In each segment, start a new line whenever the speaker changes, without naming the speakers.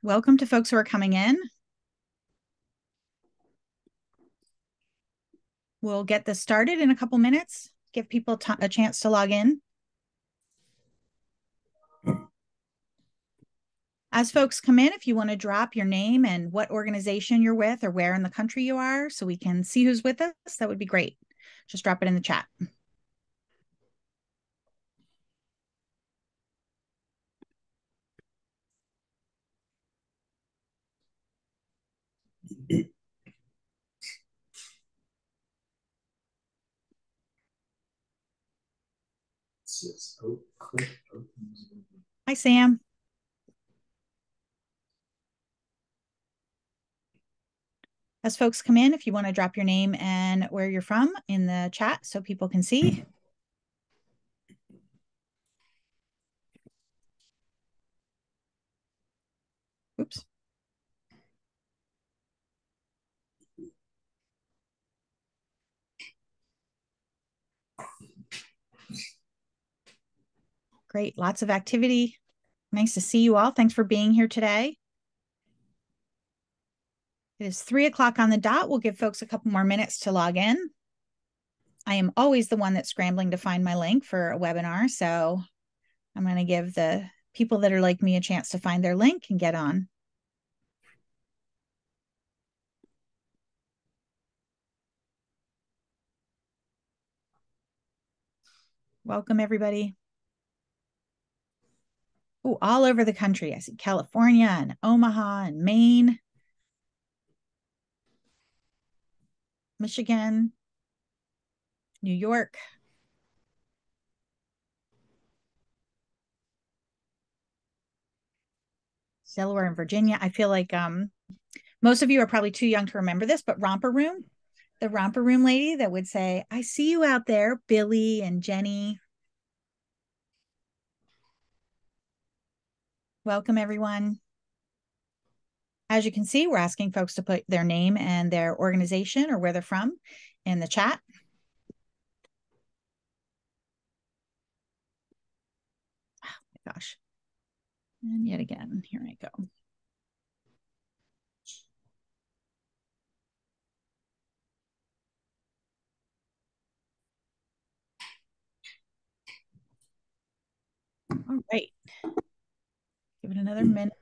Welcome to folks who are coming in. We'll get this started in a couple minutes, give people a chance to log in. As folks come in, if you want to drop your name and what organization you're with or where in the country you are so we can see who's with us, that would be great. Just drop it in the chat. Hi, Sam. As folks come in, if you want to drop your name and where you're from in the chat so people can see. Oops. Great, lots of activity. Nice to see you all. Thanks for being here today. It is 3 o'clock on the dot. We'll give folks a couple more minutes to log in. I am always the one that's scrambling to find my link for a webinar, so I'm going to give the people that are like me a chance to find their link and get on. Welcome, everybody. Oh, all over the country. I see California and Omaha and Maine, Michigan, New York. Delaware and Virginia. I feel like most of you are probably too young to remember this, but Romper Room, the Romper Room lady that would say, I see you out there, Billy and Jenny. Welcome, everyone. As you can see, we're asking folks to put their name and their organization or where they're from in the chat. Oh my gosh. And yet again, here I go. All right. Give it another minute.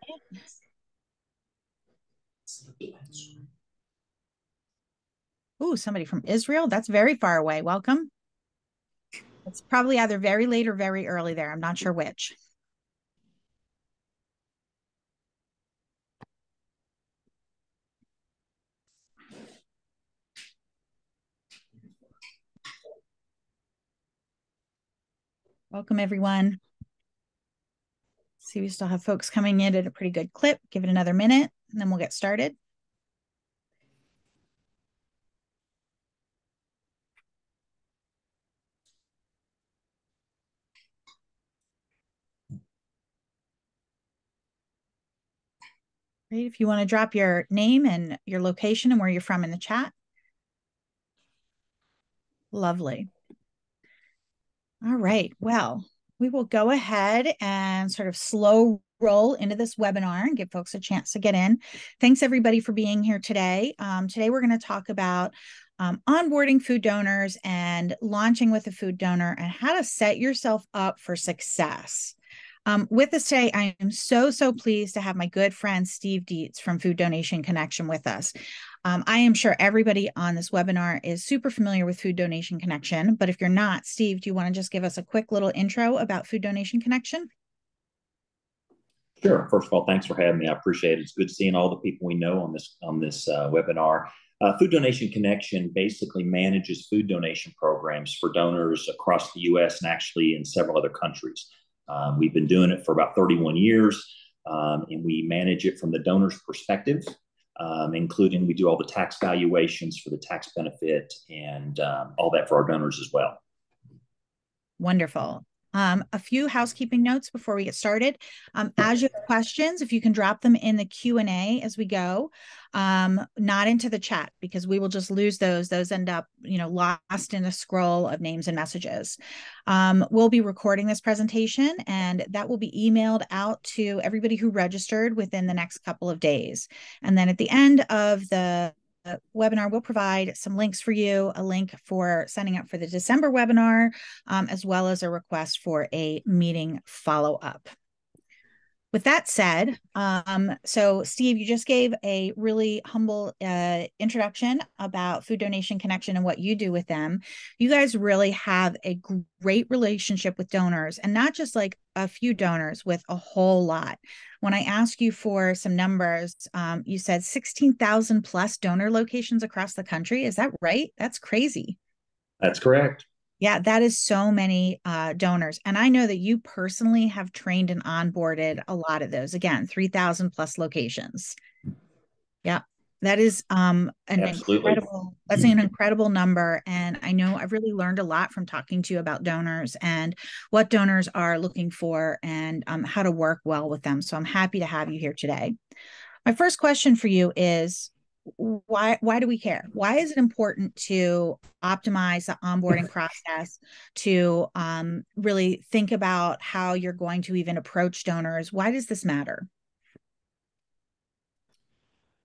Ooh, somebody from Israel. That's very far away. Welcome. It's probably either very late or very early there. I'm not sure which. Welcome, everyone. See, we still have folks coming in at a pretty good clip. Give it another minute, and then we'll get started. Great. If you want to drop your name and your location and where you're from in the chat. Lovely. All right. Well, we will go ahead and sort of slow roll into this webinar and give folks a chance to get in. Thanks, everybody, for being here today. Today, we're going to talk about onboarding food donors and launching with a food donor and how to set yourself up for success. With us today, I am so pleased to have my good friend, Steve Dietz from Food Donation Connection with us. I am sure everybody on this webinar is super familiar with Food Donation Connection, but if you're not, Steve, do you want to just give us a quick little intro about Food Donation Connection?
Sure. First of all, thanks for having me. I appreciate it. It's good seeing all the people we know on this webinar. Food Donation Connection basically manages food donation programs for donors across the U.S. and actually in several other countries. We've been doing it for about 31 years, and we manage it from the donor's perspective, including we do all the tax valuations for the tax benefit and all that for our donors as well.
Wonderful. A few housekeeping notes before we get started. As you have questions, if you can drop them in the Q&A as we go, not into the chat, because we will just lose those. Those end up, lost in a scroll of names and messages. We'll be recording this presentation, and that will be emailed out to everybody who registered within the next couple of days. And then at the end of the webinar, we'll provide some links for you, a link for signing up for the December webinar, as well as a request for a meeting follow-up. With that said, so Steve, you just gave a really humble introduction about Food Donation Connection and what you do with them. You guys really have a great relationship with donors, and not just like a few donors, with a whole lot. When I asked you for some numbers, you said 16,000 plus donor locations across the country. Is that right? That's crazy.
That's correct.
Yeah, that is so many donors. And I know that you personally have trained and onboarded a lot of those. Again, 3,000 plus locations. Yeah, that is
Absolutely.
that's an incredible number. And I know I've really learned a lot from talking to you about donors and what donors are looking for, and how to work well with them. So I'm happy to have you here today. My first question for you is, why do we care? Why is it important to optimize the onboarding process, to really think about how you're going to even approach donors? Why does this matter?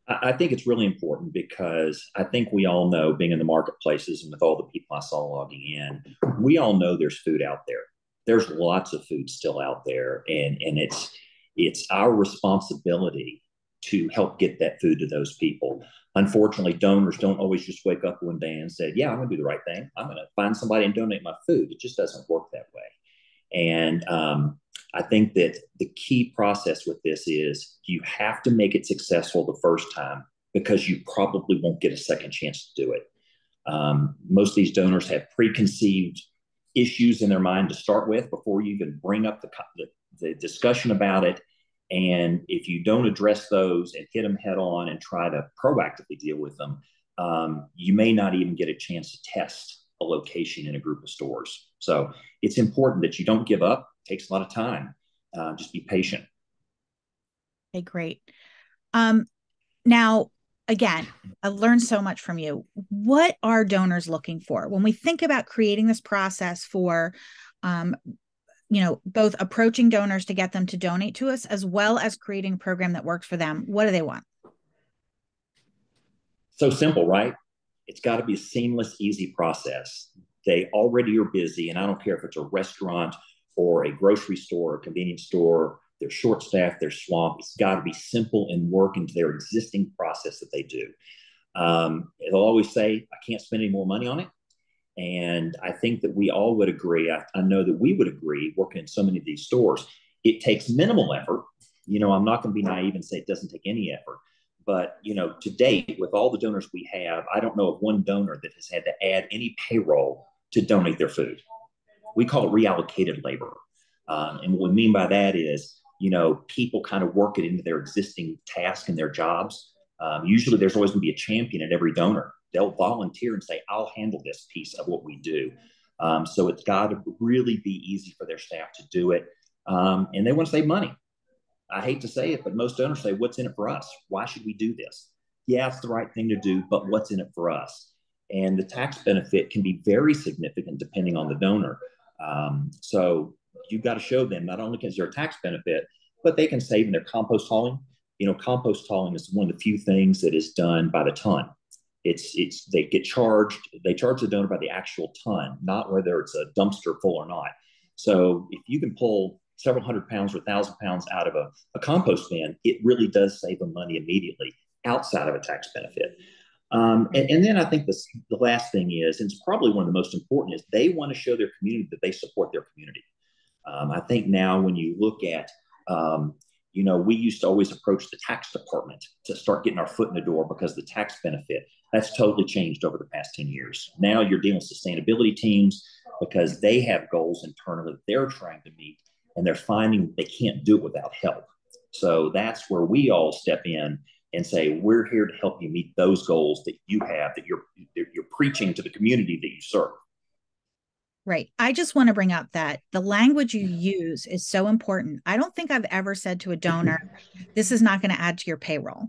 I think it's really important because I think we all know, being in the marketplaces and with all the people I saw logging in, we all know there's food out there. There's lots of food still out there, and it's our responsibility to help get that food to those people. Unfortunately, donors don't always just wake up one day and say, "Yeah, I'm going to do the right thing. I'm going to find somebody and donate my food." It just doesn't work that way. And I think that the key process with this is you have to make it successful the first time, because you probably won't get a second chance to do it. Most of these donors have preconceived issues in their mind to start with before you even bring up the discussion about it. And if you don't address those and hit them head on and try to proactively deal with them, you may not even get a chance to test a location in a group of stores. So it's important that you don't give up. It takes a lot of time. Just be patient.
Okay, great. Now, again, I learned so much from you. What are donors looking for when we think about creating this process for both approaching donors to get them to donate to us, as well as creating a program that works for them? What do they want?
So simple, right? It's got to be a seamless, easy process. They already are busy, and I don't care if it's a restaurant or a grocery store or a convenience store. They're short staffed, they're swamped. It's got to be simple and work into their existing process that they do. They'll always say, "I can't spend any more money on it." And I think that we all would agree. I know that we would agree, working in so many of these stores, it takes minimal effort. I'm not going to be naive and say it doesn't take any effort. But, to date, with all the donors we have, I don't know of one donor that has had to add any payroll to donate their food. We call it reallocated labor. And what we mean by that is, people kind of work it into their existing task and their jobs. Usually there's always going to be a champion at every donor. They'll volunteer and say, "I'll handle this piece of what we do." So it's got to really be easy for their staff to do it. And they want to save money. I hate to say it, but most donors say, "What's in it for us? Why should we do this?" Yeah, it's the right thing to do, but what's in it for us? And the tax benefit can be very significant depending on the donor. So you've got to show them not only is there a tax benefit, but they can save in their compost hauling. Compost hauling is one of the few things that is done by the ton. They charge the donor by the actual ton, not whether it's a dumpster full or not. So if you can pull several hundred pounds or 1,000 pounds out of a compost bin, it really does save them money immediately outside of a tax benefit. And then I think the last thing is, and it's probably one of the most important, is they want to show their community that they support their community. I think now when you look at, we used to always approach the tax department to start getting our foot in the door because of the tax benefit. That's totally changed over the past 10 years. Now you're dealing with sustainability teams because they have goals internally that they're trying to meet, and they're finding they can't do it without help. So that's where we all step in and say, "We're here to help you meet those goals that you have, that you're preaching to the community that you serve."
Right. I just want to bring up that the language you use is so important. I don't think I've ever said to a donor, this is not going to add to your payroll.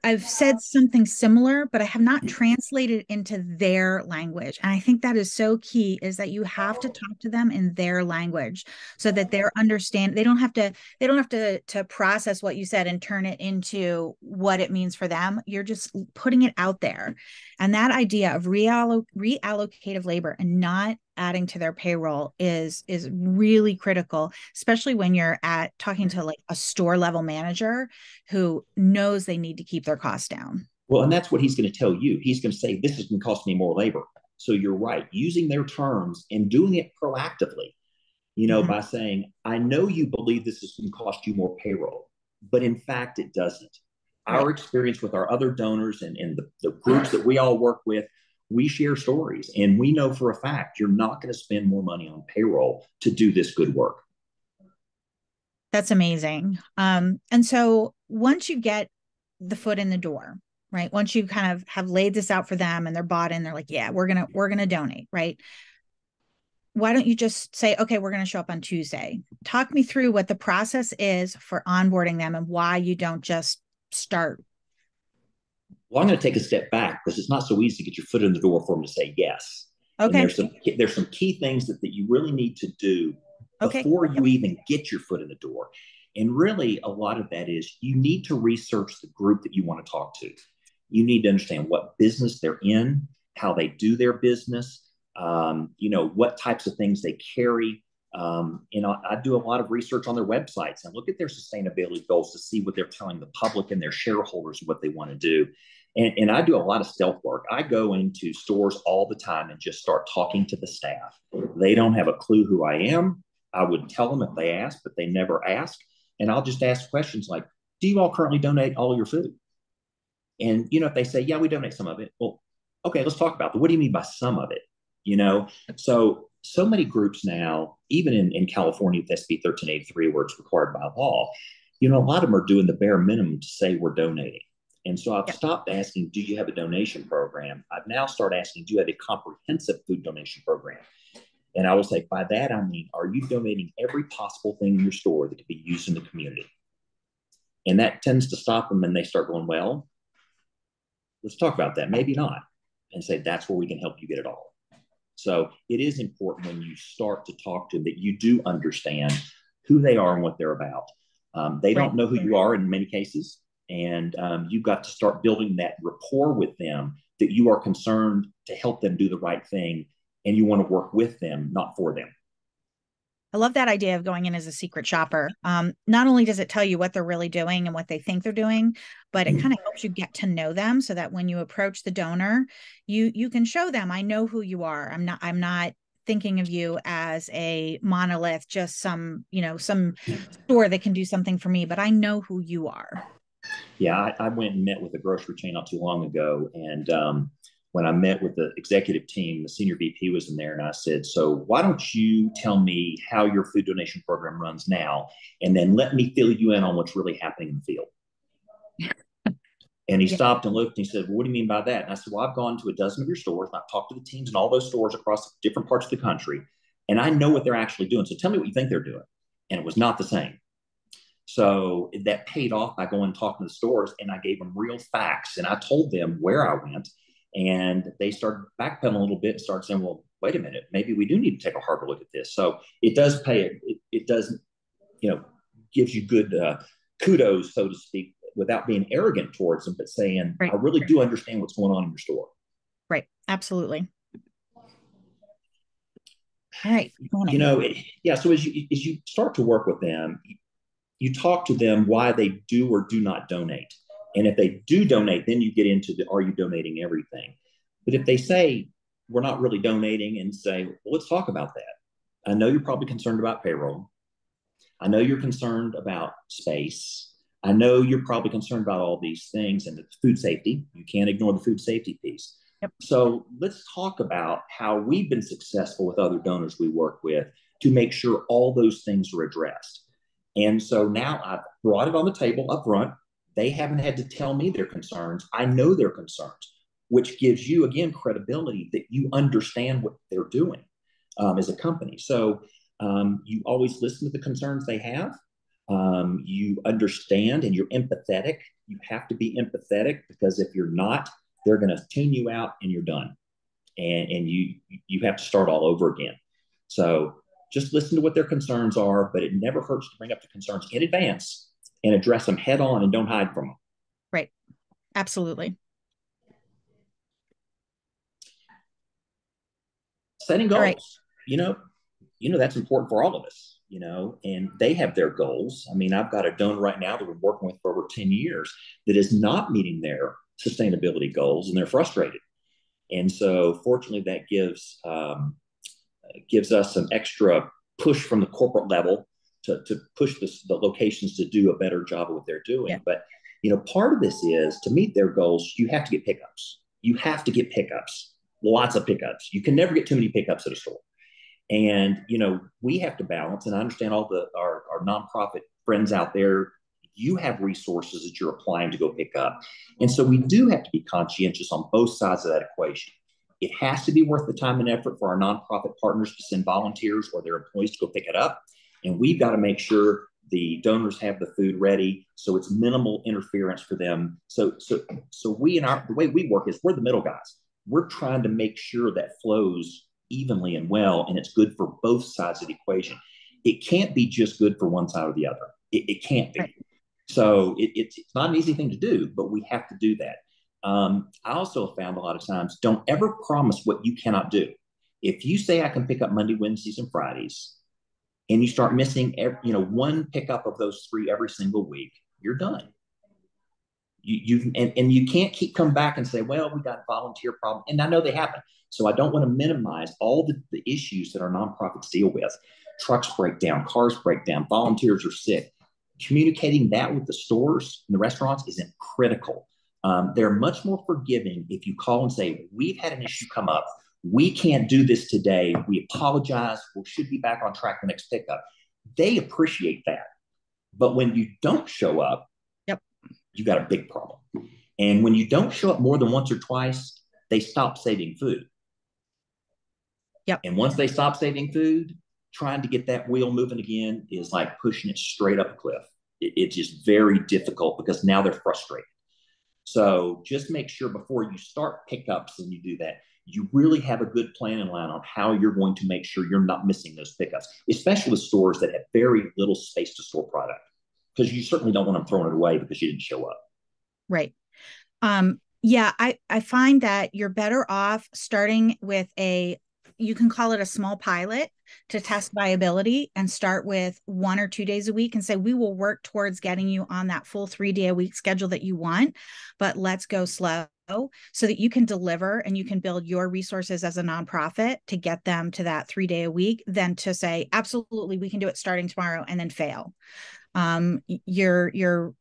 I've said something similar, but I have not translated into their language. And I think that is so key is that you have to talk to them in their language so that they're understand they don't have to process what you said and turn it into what it means for them. You're just putting it out there. And that idea of reallocative labor and not adding to their payroll is really critical, especially when you're at talking to like a store level manager who knows they need to keep their costs down.
Well, and that's what he's going to tell you. He's going to say, this is going to cost me more labor. So you're right, using their terms and doing it proactively,
Mm-hmm.
by saying, I know you believe this is going to cost you more payroll, but in fact, it doesn't.
Right.
Our experience with our other donors and the groups that we all work with, we share stories and we know for a fact you're not going to spend more money on payroll to do this good work.
That's amazing. And so once you get the foot in the door, right? Once you kind of have laid this out for them and they're bought in, they're like, yeah, we're gonna donate, right? Why don't you just say, okay, we're going to show up on Tuesday? Talk me through what the process is for onboarding them and why you don't just start.
Well, I'm going to take a step back because it's not so easy to get your foot in the door for them to say yes. And
Okay.
there's some key things that you really need to do
Okay.
before you even get your foot in the door. And really, a lot of that is you need to research the group that you want to talk to. You need to understand what business they're in, how they do their business, what types of things they carry. I do a lot of research on their websites and look at their sustainability goals to see what they're telling the public and their shareholders what they want to do. And I do a lot of stealth work. I go into stores all the time and just start talking to the staff. They don't have a clue who I am. I would tell them if they ask, but they never ask. And I'll just ask questions like, do you all currently donate all your food? And, if they say, yeah, we donate some of it. Well, okay, let's talk about that. What do you mean by some of it? You know, so many groups now, even in California with SB 1383, where it's required by law, a lot of them are doing the bare minimum to say we're donating. And so I've
Yeah.
stopped asking, do you have a donation program? I've now started asking, do you have a comprehensive food donation program? And I will say, by that, I mean, are you donating every possible thing in your store that could be used in the community? And that tends to stop them and they start going, well, let's talk about that. Maybe not. And say, that's where we can help you get it all. So it is important when you start to talk to them that you do understand who they are and what they're about. They
Right.
don't know who you are in many cases. And you've got to start building that rapport with them that you are concerned to help them do the right thing and you want to work with them, not for them.
I love that idea of going in as a secret shopper. Not only does it tell you what they're really doing and what they think they're doing, but it kind of helps you get to know them so that when you approach the donor, you can show them, I know who you are. I'm not thinking of you as a monolith, just some store that can do something for me, but I know who you are.
Yeah, I went and met with a grocery chain not too long ago. And when I met with the executive team, the senior VP was in there. And I said, so why don't you tell me how your food donation program runs now? And then let me fill you in on what's really happening in the field. And he
Yeah.
stopped and looked and he said, well, what do you mean by that? And I said, well, I've gone to a dozen of your stores and I've talked to the teams in all those stores across different parts of the country. And I know what they're actually doing. So tell me what you think they're doing. And it was not the same. So that paid off by going and talking to the stores, and I gave them real facts, and I told them where I went, and they started backpedaling a little bit and started saying, "Well, wait a minute, maybe we do need to take a harder look at this." So it does pay it. It does, gives you good kudos, so to speak, without being arrogant towards them, but saying,
Right.
"I really do understand what's going on in your store."
Right. Absolutely. All right.
You
Planning.
know, yeah. So as you start to work with them, you talk to them why they do or do not donate. And if they do donate, then you get into the are you donating everything? But if they say we're not really donating and say, well, let's talk about that. I know you're probably concerned about payroll. I know you're concerned about space. I know you're probably concerned about all these things and the food safety. You can't ignore the food safety piece.
Yep.
So let's talk about how we've been successful with other donors we work with to make sure all those things are addressed. And so now I've brought it on the table up front. They haven't had to tell me their concerns. I know their concerns, which gives you, again, credibility that you understand what they're doing. as a company. So you always listen to the concerns they have. You understand and you're empathetic. You have to be empathetic, because if you're not, they're going to tune you out and you're done. And you have to start all over again. So just listen to what their concerns are, but it never hurts to bring up the concerns in advance and address them head on and don't hide from them.
Right. Absolutely.
Setting
All right.
goals, that's important for all of us, and they have their goals. I mean, I've got a donor right now that we're working with for over 10 years that is not meeting their sustainability goals, and they're frustrated. And so fortunately that gives us some extra push from the corporate level to push the locations to do a better job of what they're doing.
Yeah.
But, part of this is to meet their goals, you have to get pickups. You have to get pickups, lots of pickups. You can never get too many pickups at a store. And, we have to balance, and I understand all our nonprofit friends out there, you have resources that you're applying to go pick up. And so we do have to be conscientious on both sides of that equation. It has to be worth the time and effort for our nonprofit partners to send volunteers or their employees to go pick it up. And we've got to make sure the donors have the food ready, so it's minimal interference for them. So the way we work is we're the middle guys. We're trying to make sure that flows evenly and well, and it's good for both sides of the equation. It can't be just good for one side or the other. It can't be. Right. So it's not an easy thing to do, but we have to do that. I also have found a lot of times, don't ever promise what you cannot do. If you say I can pick up Monday, Wednesdays, and Fridays, and you start missing one pickup of those 3 every single week, you're done. And you can't keep coming back and say, well, we got a volunteer problem. And I know they happen. So I don't want to minimize all the issues that our nonprofits deal with. Trucks break down, cars break down, volunteers are sick. Communicating that with the stores and the restaurants is critical. They're much more forgiving if you call and say, we've had an issue come up. We can't do this today. We apologize. We should be back on track the next pickup. They appreciate that. But when you don't show up,
yep,
you got a big problem. And when you don't show up more than once or twice, they stop saving food.
Yep.
And once they stop saving food, trying to get that wheel moving again is like pushing it straight up a cliff. It's just very difficult because now they're frustrated. So just make sure before you start pickups and you do that, you really have a good plan in line on how you're going to make sure you're not missing those pickups, especially with stores that have very little space to store product, because you certainly don't want them throwing it away because you didn't show up.
Right. Yeah, I find that you're better off starting with you can call it a small pilot to test viability, and start with 1 or 2 days a week and say, we will work towards getting you on that full 3-day-a-week schedule that you want, but let's go slow so that you can deliver and you can build your resources as a nonprofit to get them to that 3-day-a-week, than to say, absolutely, we can do it starting tomorrow, and then fail. You're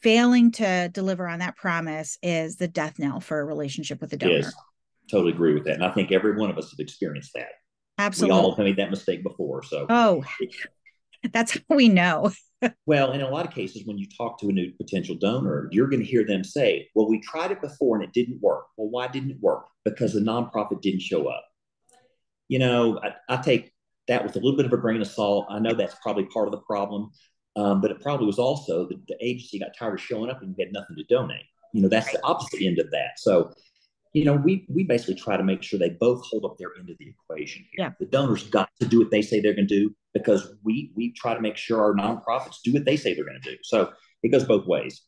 failing to deliver on that promise is the death knell for a relationship with the donor.
Yes, totally agree with that. And I think every one of us have experienced that.
Absolutely.
We all have made that mistake before. So,
that's how we know.
Well, in a lot of cases, when you talk to a new potential donor, you're going to hear them say, well, we tried it before and it didn't work. Well, why didn't it work? Because the nonprofit didn't show up. I take that with a little bit of a grain of salt. I know that's probably part of the problem. But it probably was also the agency got tired of showing up and had nothing to donate. That's the opposite end of that. So, we basically try to make sure they both hold up their end of the equation here.
Yeah.
The donors got to do what they say they're going to do, because we try to make sure our nonprofits do what they say they're going to do. So it goes both ways.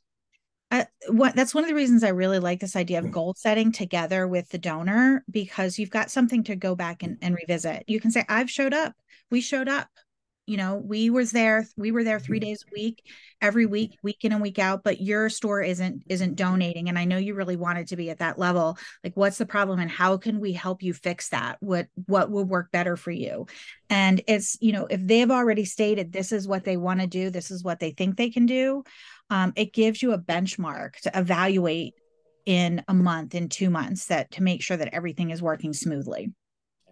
That's one of the reasons I really like this idea of goal setting together with the donor, because you've got something to go back and revisit. You can say, I've showed up. We showed up. We were there 3 days a week, every week, week in and week out, but your store isn't donating. And I know you really wanted to be at that level. Like, what's the problem and how can we help you fix that? What will work better for you? And it's, if they've already stated, this is what they want to do, this is what they think they can do. It gives you a benchmark to evaluate in a month, in 2 months, to make sure that everything is working smoothly.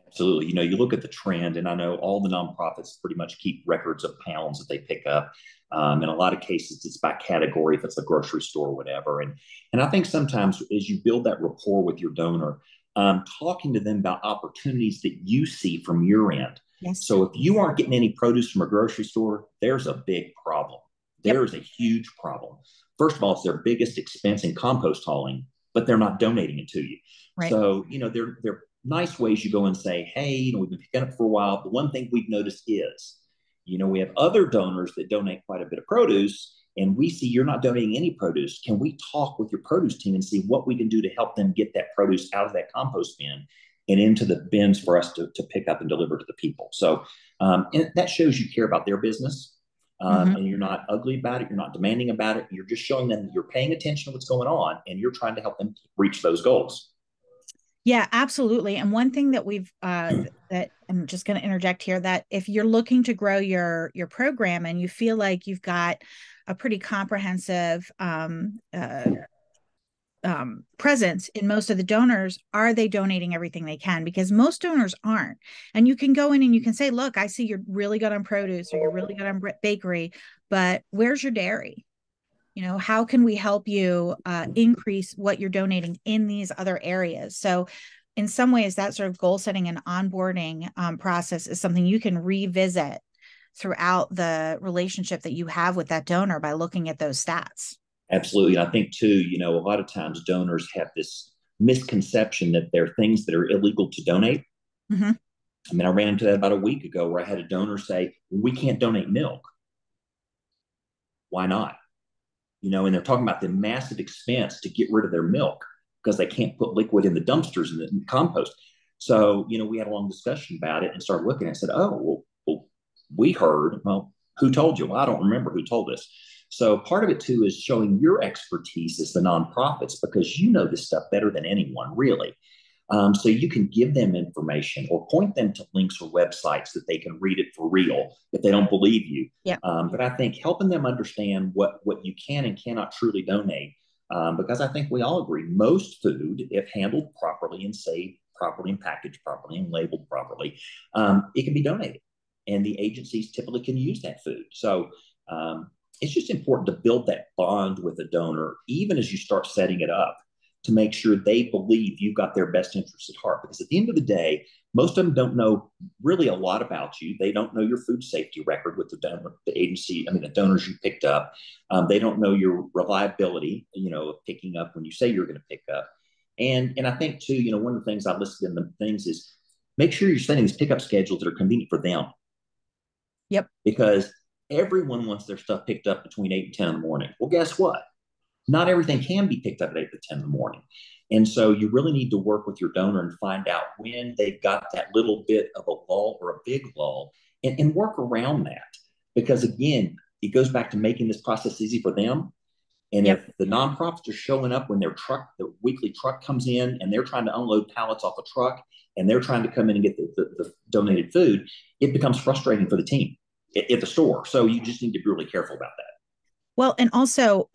Absolutely. You look at the trend, and I know all the nonprofits pretty much keep records of pounds that they pick up. In a lot of cases, it's by category, if it's a grocery store or whatever. And I think sometimes as you build that rapport with your donor, talking to them about opportunities that you see from your end.
Yes.
So if you aren't getting any produce from a grocery store, there's a big problem.
Yep.
There is a huge problem. First of all, it's their biggest expense in compost hauling, but they're not donating it to you.
Right.
So, they're nice ways you go and say, hey, we've been picking up for a while. The one thing we've noticed is, we have other donors that donate quite a bit of produce, and we see you're not donating any produce. Can we talk with your produce team and see what we can do to help them get that produce out of that compost bin and into the bins for us to pick up and deliver to the people? So and that shows you care about their business, and you're not ugly about it. You're not demanding about it. You're just showing them that you're paying attention to what's going on, and you're trying to help them reach those goals.
Yeah, absolutely. And one thing that we've that I'm just going to interject here, that if you're looking to grow your program and you feel like you've got a pretty comprehensive presence in most of the donors, are they donating everything they can? Because most donors aren't. And you can go in and you can say, look, I see you're really good on produce or you're really good on bakery, but where's your dairy? How can we help you increase what you're donating in these other areas? So in some ways, that sort of goal setting and onboarding process is something you can revisit throughout the relationship that you have with that donor by looking at those stats.
Absolutely. And I think too, a lot of times donors have this misconception that there are things that are illegal to donate.
Mm-hmm.
I mean, I ran into that about a week ago where I had a donor say, we can't donate milk. Why not? And they're talking about the massive expense to get rid of their milk because they can't put liquid in the dumpsters and the compost. So, we had a long discussion about it and started looking and said, oh, well, we heard, well, who told you? Well, I don't remember who told us. So part of it too is showing your expertise as the nonprofits, because you know this stuff better than anyone, really. So you can give them information or point them to links or websites that they can read it for real if they don't believe you.
Yeah.
But I think helping them understand what you can and cannot truly donate, because I think we all agree most food, if handled properly and saved properly and packaged properly and labeled properly, it can be donated. And the agencies typically can use that food. So it's just important to build that bond with a donor, even as you start setting it up, to make sure they believe you've got their best interests at heart. Because at the end of the day, most of them don't know really a lot about you. They don't know your food safety record with the agency, the donors you picked up. They don't know your reliability, of picking up when you say you're going to pick up. And I think too, one of the things I listed in the things is make sure you're setting these pickup schedules that are convenient for them.
Yep.
Because everyone wants their stuff picked up between 8 and 10 in the morning. Well, guess what? Not everything can be picked up at 8 to 10 in the morning. And so you really need to work with your donor and find out when they've got that little bit of a lull or a big lull, and work around that. Because again, it goes back to making this process easy for them. And
Yep.
if the nonprofits are showing up when the weekly truck comes in and they're trying to unload pallets off a truck and they're trying to come in and get the donated food, it becomes frustrating for the team at the store. So you just need to be really careful about that.
Well, and also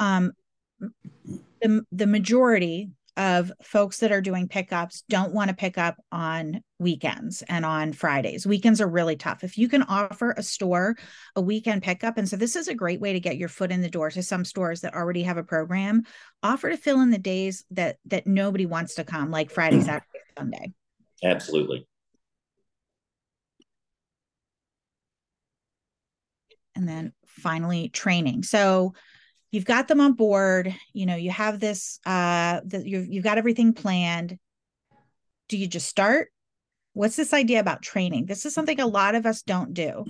the majority of folks that are doing pickups don't want to pick up on weekends and on Fridays. Weekends are really tough. If you can offer a store a weekend pickup, and so this is a great way to get your foot in the door to some stores that already have a program, offer to fill in the days that nobody wants to come, like Friday, Saturday, Sunday.
Absolutely.
And then finally, training. So you've got them on board, you have this, you've got everything planned. Do you just start? What's this idea about training? This is something a lot of us don't do.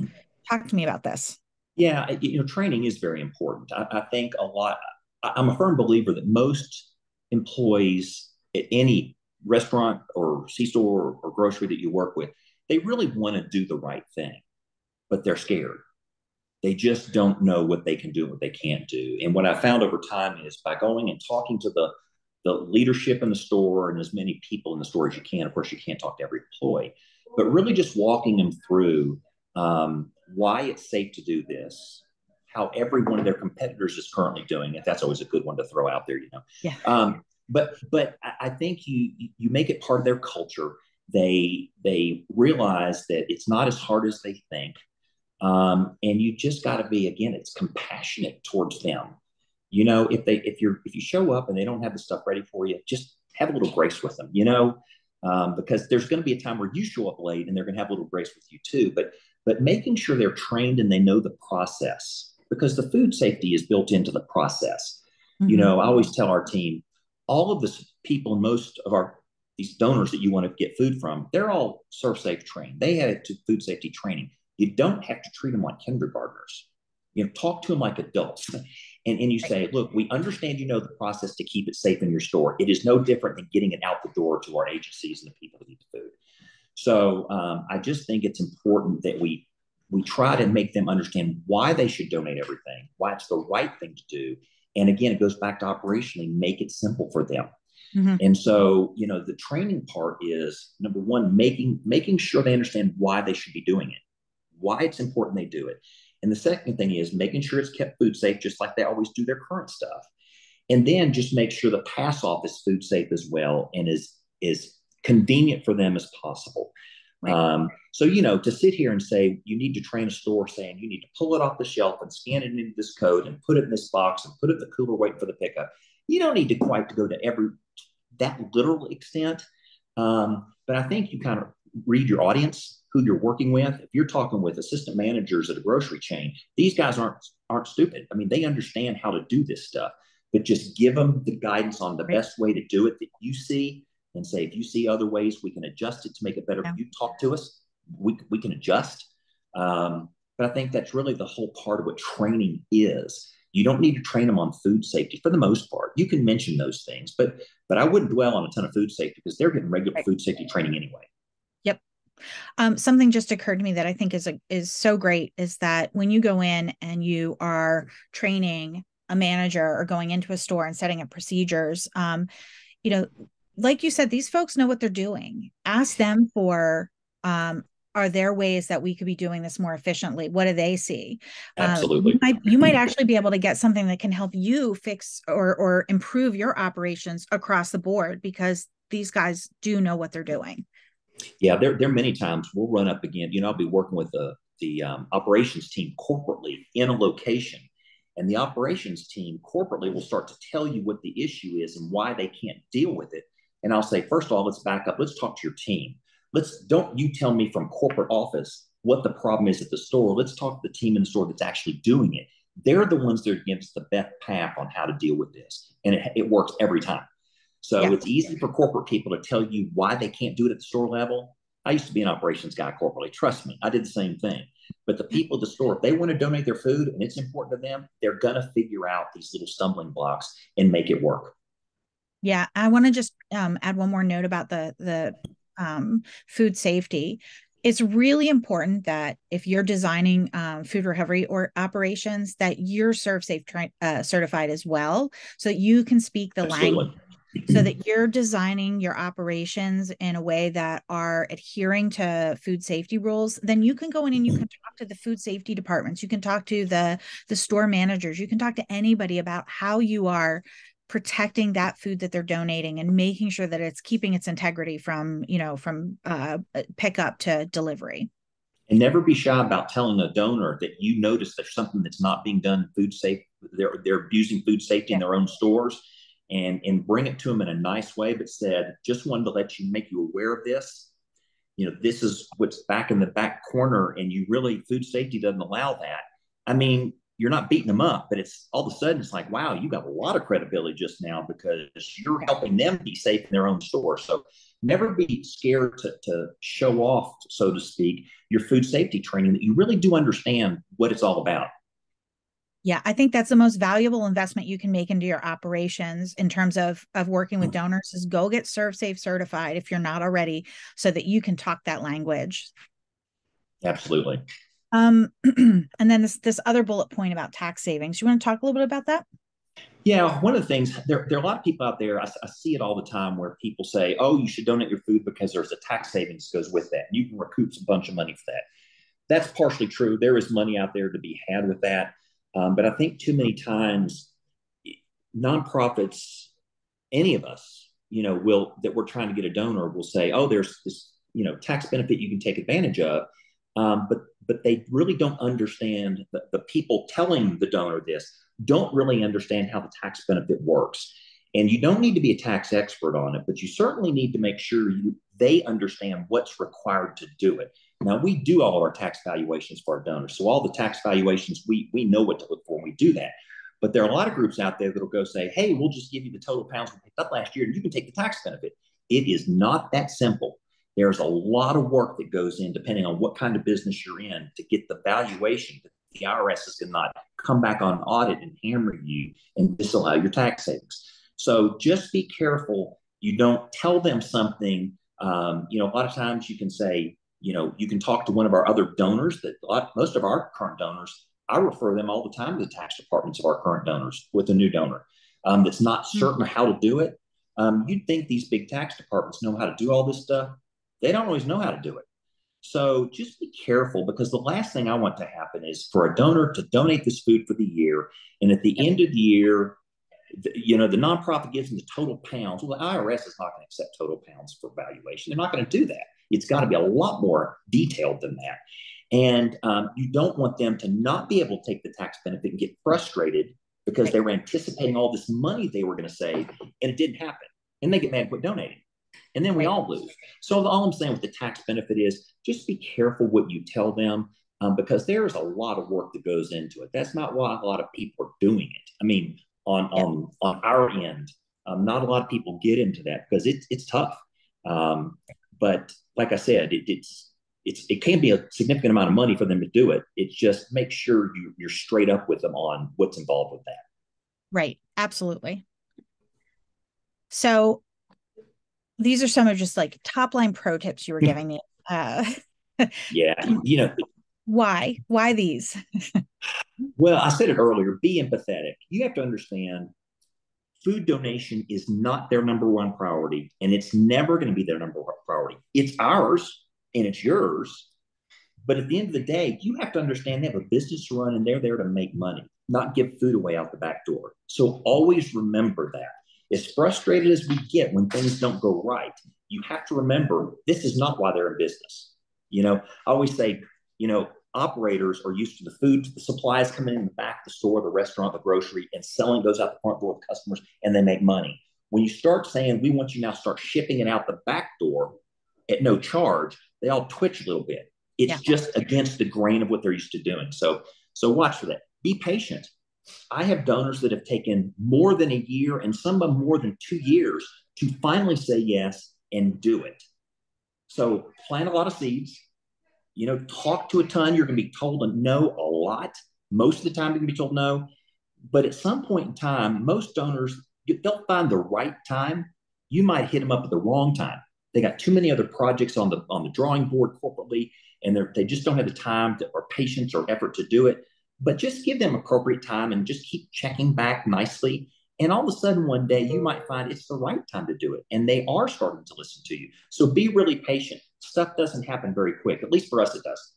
Talk to me about this.
Yeah, training is very important. I think I'm a firm believer that most employees at any restaurant or C-store or grocery that you work with, they really want to do the right thing, but they're scared. They just don't know what they can do and what they can't do. And what I found over time is by going and talking to the leadership in the store and as many people in the store as you can. Of course, you can't talk to every employee, but really just walking them through why it's safe to do this, how every one of their competitors is currently doing it. That's always a good one to throw out there,
Yeah.
But I think you make it part of their culture. They realize that it's not as hard as they think. And you just got to be, again, it's compassionate towards them. If you show up and they don't have the stuff ready for you, just have a little grace with them. because there's going to be a time where you show up late and they're going to have a little grace with you too. But making sure they're trained and they know the process, because the food safety is built into the process. You
Mm-hmm.
know, I always tell our team, all of the people, most of our these donors that you want to get food from, they're all ServSafe trained. They had food safety training. You don't have to treat them like kindergartners. You know, talk to them like adults. And you say, look, we understand you know the process to keep it safe in your store. It is no different than getting it out the door to our agencies and the people that eat the food. So I just think it's important that we try to make them understand why they should donate everything, why it's the right thing to do. And again, it goes back to operationally, make it simple for them.
Mm-hmm.
And so, you know, the training part is number one, making sure they understand why they should be doing it, why it's important they do it. And the second thing is making sure it's kept food safe, just like they always do their current stuff. And then just make sure the pass off is food safe as well and is convenient for them as possible. Right. So, you know, to sit here and say you need to train a store saying you need to pull it off the shelf and scan it into this code and put it in this box and put it in the cooler waiting for the pickup. You don't need to quite go to that literal extent. But I think you kind of read your audience, who you're working with. If you're talking with assistant managers at a grocery chain, these guys aren't stupid. I mean, they understand how to do this stuff, but just give them the guidance on the best way to do it that you see, and say, if you see other ways we can adjust it to make it better, you talk to us, we can adjust. But I think that's really the whole part of what training is. You don't need to train them on food safety for the most part. You can mention those things, but I wouldn't dwell on a ton of food safety because they're getting regular food safety training anyway.
Yep. Something just occurred to me that I think is so great is that when you go in and you are training a manager or going into a store and setting up procedures, you know, like you said, these folks know what they're doing. Ask them for, are there ways that we could be doing this more efficiently? What do they see?
Absolutely.
You might actually be able to get something that can help you fix or improve your operations across the board because these guys do know what they're doing.
Yeah, there are many times we'll run up again. You know, I'll be working with the operations team corporately in a location, and the operations team corporately will start to tell you what the issue is and why they can't deal with it. And I'll say, first of all, let's back up. Let's talk to your team. Don't you tell me from corporate office what the problem is at the store. Let's talk to the team in the store that's actually doing it. They're the ones that give us the best path on how to deal with this. And it works every time. So it's easy for corporate people to tell you why they can't do it at the store level. I used to be an operations guy corporately. Trust me, I did the same thing. But the people at the store, if they want to donate their food and it's important to them, they're going to figure out these little stumbling blocks and make it work.
Yeah, I want to just add one more note about the food safety. It's really important that if you're designing food recovery or operations, that you're ServSafe certified as well, so that you can speak the language, so that you're designing your operations in a way that are adhering to food safety rules. Then you can go in and you can talk to the food safety departments. You can talk to the store managers. You can talk to anybody about how you are protecting that food that they're donating and making sure that it's keeping its integrity from pickup to delivery.
And never be shy about telling a donor that you notice there's something that's not being done food safe. They're abusing food safety in their own stores, and bring it to them in a nice way, but said, just wanted to make you aware of this. You know, this is what's back in the back corner, and food safety doesn't allow that. I mean, you're not beating them up, but it's all of a sudden it's like, wow, you got a lot of credibility just now because you're helping them be safe in their own store. So never be scared to show off, so to speak, your food safety training, that you really do understand what it's all about.
Yeah, I think that's the most valuable investment you can make into your operations in terms of working with donors is go get ServSafe certified if you're not already, so that you can talk that language.
Absolutely.
And then this other bullet point about tax savings. You want to talk a little bit about that?
Yeah, one of the things, there are a lot of people out there, I see it all the time where people say, oh, you should donate your food because there's a tax savings that goes with that. You can recoup a bunch of money for that. That's partially true. There is money out there to be had with that. But I think too many times nonprofits, any of us, that we're trying to get a donor will say, oh, there's this, tax benefit you can take advantage of. But they really don't understand the people telling the donor this don't really understand how the tax benefit works. And you don't need to be a tax expert on it, but you certainly need to make sure they understand what's required to do it. Now, we do all of our tax valuations for our donors. So all the tax valuations, we know what to look for when we do that. But there are a lot of groups out there that will go say, hey, we'll just give you the total pounds we picked up last year and you can take the tax benefit. It is not that simple. There's a lot of work that goes in, depending on what kind of business you're in, to get the valuation that the IRS is going to not come back on audit and hammer you and disallow your tax savings. So just be careful. You don't tell them something. A lot of times you can say, you can talk to one of our other donors most of our current donors, I refer them all the time to the tax departments of our current donors with a new donor that's not certain how to do it. You'd think these big tax departments know how to do all this stuff. They don't always know how to do it. So just be careful, because the last thing I want to happen is for a donor to donate this food for the year. And at the end of the year, the nonprofit gives them the total pounds. Well, the IRS is not going to accept total pounds for valuation. They're not going to do that. It's got to be a lot more detailed than that. And you don't want them to not be able to take the tax benefit and get frustrated because they were anticipating all this money they were going to save and it didn't happen. And they get mad and quit donating. And then we all lose. So all I'm saying with the tax benefit is just be careful what you tell them, because there's a lot of work that goes into it. That's not why a lot of people are doing it. I mean, on our end, not a lot of people get into that because it's tough. But like I said, it can be a significant amount of money for them to do it. It's just make sure you're straight up with them on what's involved with that.
Right. Absolutely. So these are some of just like top line pro tips you were giving me.
Yeah.
Why these?
Well, I said it earlier, be empathetic. You have to understand food donation is not their number one priority, and it's never going to be their number one priority. It's ours and it's yours. But at the end of the day, you have to understand they have a business to run and they're there to make money, not give food away out the back door. So always remember that. As frustrated as we get when things don't go right, you have to remember this is not why they're in business. I always say, operators are used to the food, the supplies coming in the back of the store, the restaurant, the grocery, and selling those out the front door to customers, and they make money. When you start saying, we want you now to start shipping it out the back door at no charge, they all twitch a little bit. It's just against the grain of what they're used to doing. So watch for that. Be patient. I have donors that have taken more than a year and some of them more than 2 years to finally say yes and do it. So plant a lot of seeds, talk to a ton. You're going to be told no a lot. Most of the time, you're going to be told no. But at some point in time, most donors, they'll find the right time. You might hit them up at the wrong time. They got too many other projects on the drawing board corporately, and they just don't have the time or patience or effort to do it. But just give them appropriate time and just keep checking back nicely. And all of a sudden, one day, you might find it's the right time to do it. And they are starting to listen to you. So be really patient. Stuff doesn't happen very quick. At least for us, it does.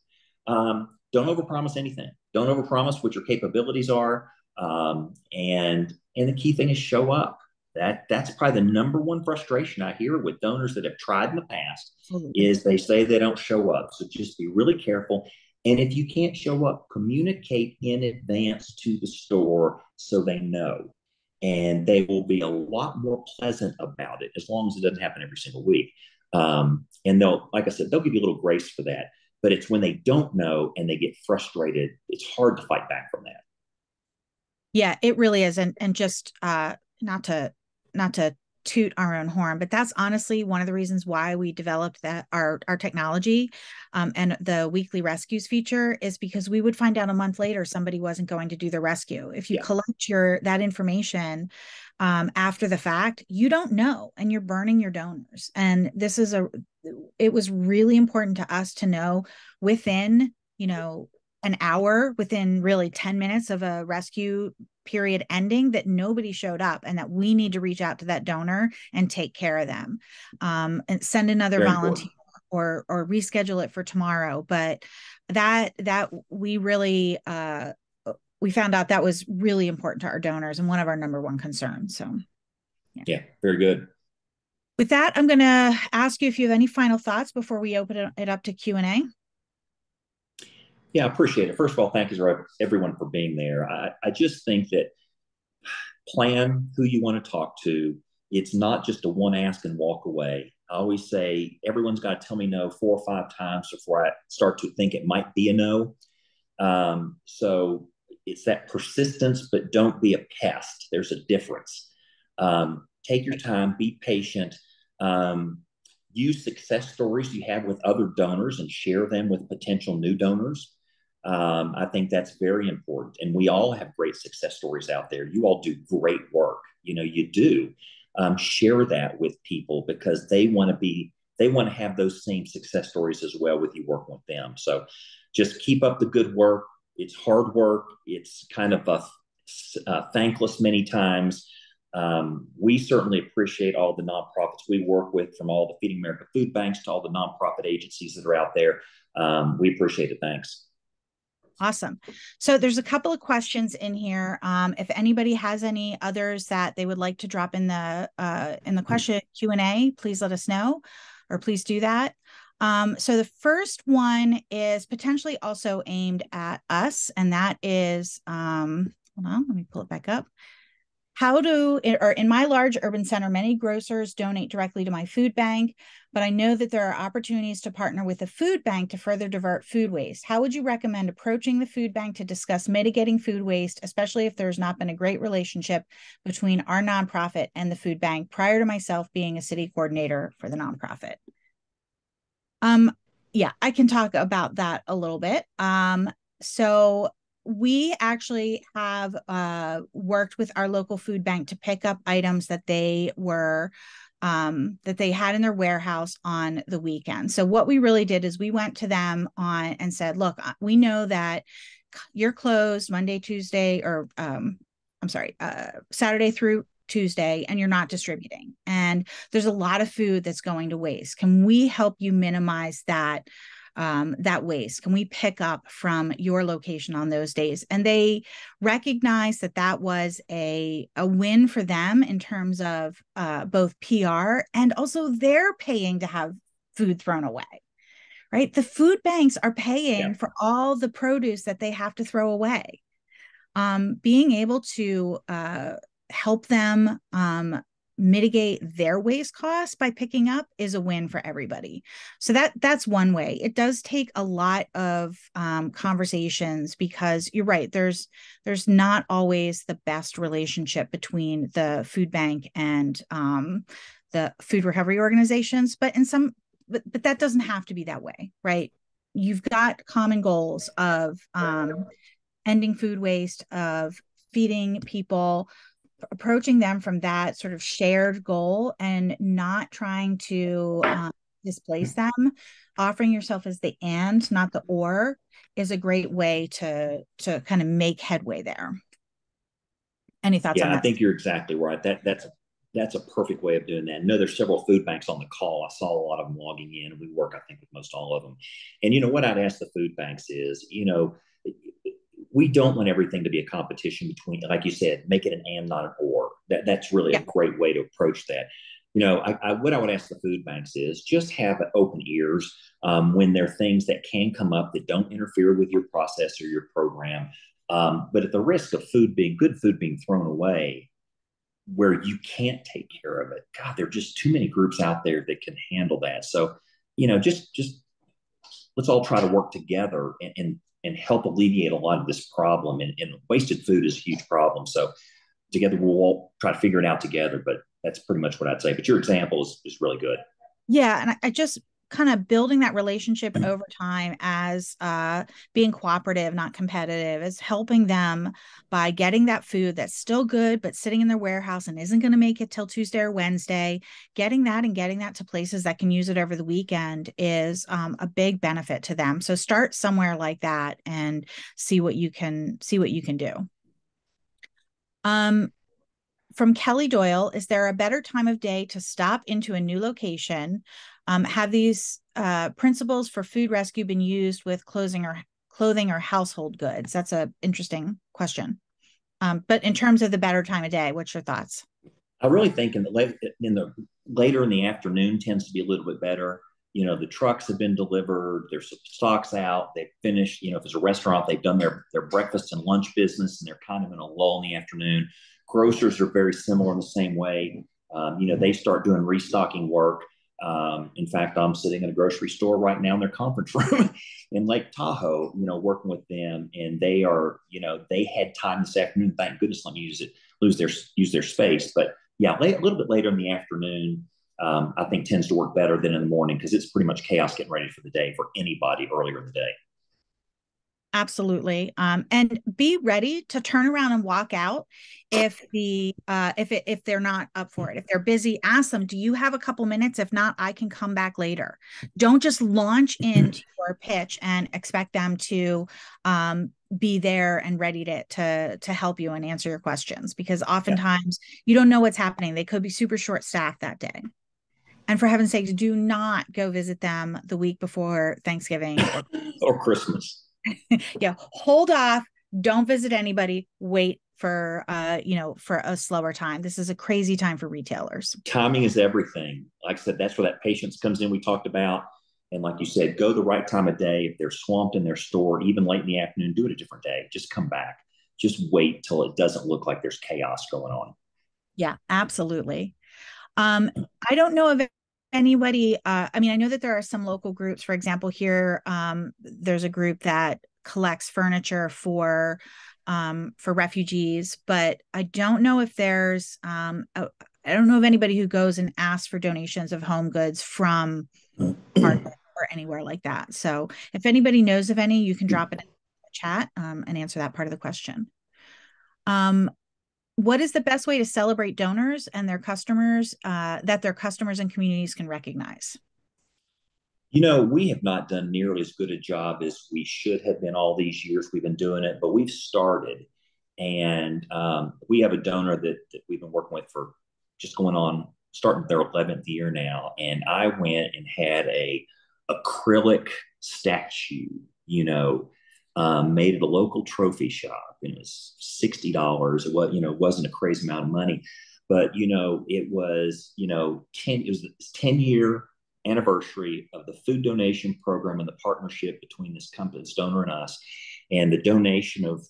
Don't overpromise anything. Don't overpromise what your capabilities are. And the key thing is show up. That's probably the number one frustration I hear with donors that have tried in the past is they say they don't show up. So just be really careful. And if you can't show up, communicate in advance to the store so they know. And they will be a lot more pleasant about it as long as it doesn't happen every single week. And like I said, they'll give you a little grace for that. But it's when they don't know and they get frustrated, it's hard to fight back from that.
Yeah, it really is. And just not to toot our own horn, but that's honestly one of the reasons why we developed that our technology and the weekly rescues feature is because we would find out a month later somebody wasn't going to do the rescue. If you collect that information after the fact, you don't know, and you're burning your donors. And it was really important to us to know within, an hour, within really 10 minutes of a rescue period ending, that nobody showed up and that we need to reach out to that donor and take care of them, and send another volunteer or reschedule it for tomorrow. But that we really we found out that was really important to our donors and one of our number one concerns. So
yeah, very good.
With that, I'm going to ask you if you have any final thoughts before we open it up to Q&A.
Yeah, I appreciate it. First of all, thank you everyone for being there. I just think that Plan who you want to talk to. It's not just a one ask and walk away. I always say everyone's got to tell me no 4 or 5 times before I start to think it might be a no. So it's that persistence, but don't be a pest. There's a difference. Take your time, be patient. Use success stories you have with other donors and share them with potential new donors. I think that's very important. And we all have great success stories out there. You all do great work. You do. Share that with people because they want to have those same success stories as well with you working with them. So just keep up the good work. It's hard work. It's kind of thankless many times. We certainly appreciate all the nonprofits we work with, from all the Feeding America food banks to all the nonprofit agencies that are out there. We appreciate it. Thanks.
Awesome. So there's a couple of questions in here. If anybody has any others that they would like to drop in the question Q&A, please let us know, or please do that. So the first one is potentially also aimed at us, and that is, hold on, let me pull it back up. In my large urban center, many grocers donate directly to my food bank, but I know that there are opportunities to partner with the food bank to further divert food waste. How would you recommend approaching the food bank to discuss mitigating food waste, especially if there's not been a great relationship between our nonprofit and the food bank prior to myself being a city coordinator for the nonprofit? Yeah, I can talk about that a little bit. So we actually have worked with our local food bank to pick up items that they had in their warehouse on the weekend. So what we really did is we went to them and said, look, we know that you're closed Monday, Tuesday, or Saturday through Tuesday, and you're not distributing. And there's a lot of food that's going to waste. Can we help you minimize that waste? Can we pick up from your location on those days? And they recognized that was a win for them in terms of both PR, and also they're paying to have food thrown away, right? The food banks are paying for all the produce that they have to throw away. Being able to help them mitigate their waste costs by picking up is a win for everybody. So that's one way. It does take a lot of conversations, because you're right, there's not always the best relationship between the food bank and the food recovery organizations, but that doesn't have to be that way, right? You've got common goals of ending food waste, of feeding people, approaching them from that sort of shared goal and not trying to displace them. Offering yourself as the and, not the or, is a great way to kind of make headway there. Any thoughts on that?
I think you're exactly right. That's a perfect way of doing that. I know there's several food banks on the call. I saw a lot of them logging in. We work, I think, with most all of them. And what I'd ask the food banks is, we don't want everything to be a competition between, like you said, make it an and, not an or. That's really a great way to approach that. What I would ask the food banks is just have open ears when there are things that can come up that don't interfere with your process or your program. But at the risk of good food being thrown away, where you can't take care of it, God, there are just too many groups out there that can handle that. So, just let's all try to work together and help alleviate a lot of this problem. And wasted food is a huge problem. So together, we'll all try to figure it out together. But that's pretty much what I'd say. But your example is really good.
Yeah. And I just kind of building that relationship over time as being cooperative, not competitive, is helping them by getting that food that's still good, but sitting in their warehouse and isn't going to make it till Tuesday or Wednesday. Getting that to places that can use it over the weekend is a big benefit to them. So start somewhere like that and see what you can do. From Kelly Doyle, is there a better time of day to stop into a new location? Have these principles for food rescue been used with clothing or household goods? That's an interesting question. But in terms of the better time of day, what's your thoughts?
I really think later in the afternoon tends to be a little bit better. The trucks have been delivered, there's some stocks out, they've finished, if it's a restaurant, they've done their breakfast and lunch business, and they're kind of in a lull in the afternoon. Grocers are very similar in the same way. They start doing restocking work. In fact, I'm sitting in a grocery store right now in their conference room in Lake Tahoe, working with them, and they are, they had time this afternoon. Thank goodness, let me use their space. But yeah, a little bit later in the afternoon, I think tends to work better than in the morning because it's pretty much chaos getting ready for the day for anybody earlier in the day.
Absolutely. And be ready to turn around and walk out if they're not up for it. If they're busy, ask them, do you have a couple minutes? If not, I can come back later. Don't just launch into your pitch and expect them to be there and ready to help you and answer your questions, because oftentimes you don't know what's happening. They could be super short staffed that day. And for heaven's sakes, do not go visit them the week before Thanksgiving
or Christmas.
Yeah, hold off. Don't visit anybody. Wait for for a slower time. This is a crazy time for retailers.
Timing is everything. Like I said, that's where that patience comes in. We talked about, and like you said, go the right time of day. If they're swamped in their store, even late in the afternoon, do it a different day. Just come back. Just wait till it doesn't look like there's chaos going on.
Yeah, absolutely. I don't know of anybody. I mean, I know that there are some local groups. For example, here, there's a group that collects furniture for refugees, but I don't know if there's I don't know of anybody who goes and asks for donations of home goods from Target or anywhere like that. So if anybody knows of any, you can drop it in the chat and answer that part of the question. What is the best way to celebrate donors and their customers that their customers and communities can recognize?
We have not done nearly as good a job as we should have been all these years we've been doing it, but we've started. And we have a donor that we've been working with for just starting their 11th year now. And I went and had a acrylic statue, made at a local trophy shop, and it was $60. It wasn't a crazy amount of money, but it was 10-year anniversary of the food donation program and the partnership between this company, this donor, and us, and the donation of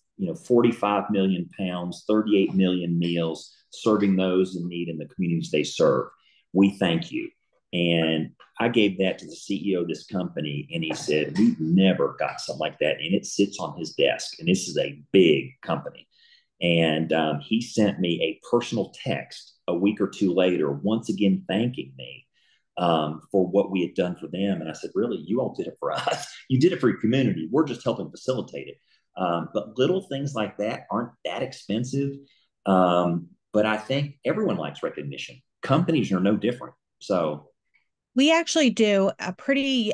45 million pounds, 38 million meals, serving those in need in the communities they serve. We thank you. And I gave that to the CEO of this company, and he said, we've never got something like that. And it sits on his desk, and this is a big company. And he sent me a personal text a week or two later, once again thanking me for what we had done for them. And I said, really, you all did it for us. You did it for your community. We're just helping facilitate it. But little things like that aren't that expensive. But I think everyone likes recognition. Companies are no different. So
we actually do a pretty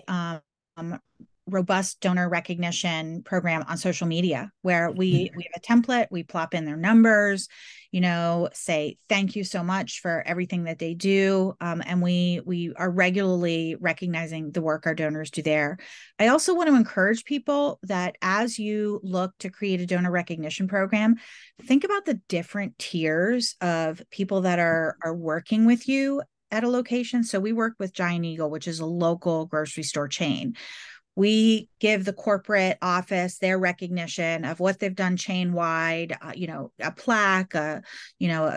robust donor recognition program on social media where we have a template, we plop in their numbers, say thank you so much for everything that they do, and we are regularly recognizing the work our donors do there. I also want to encourage people that as you look to create a donor recognition program, think about the different tiers of people that are working with you at a location. So we work with Giant Eagle, which is a local grocery store chain. We give the corporate office their recognition of what they've done chain wide, a plaque, a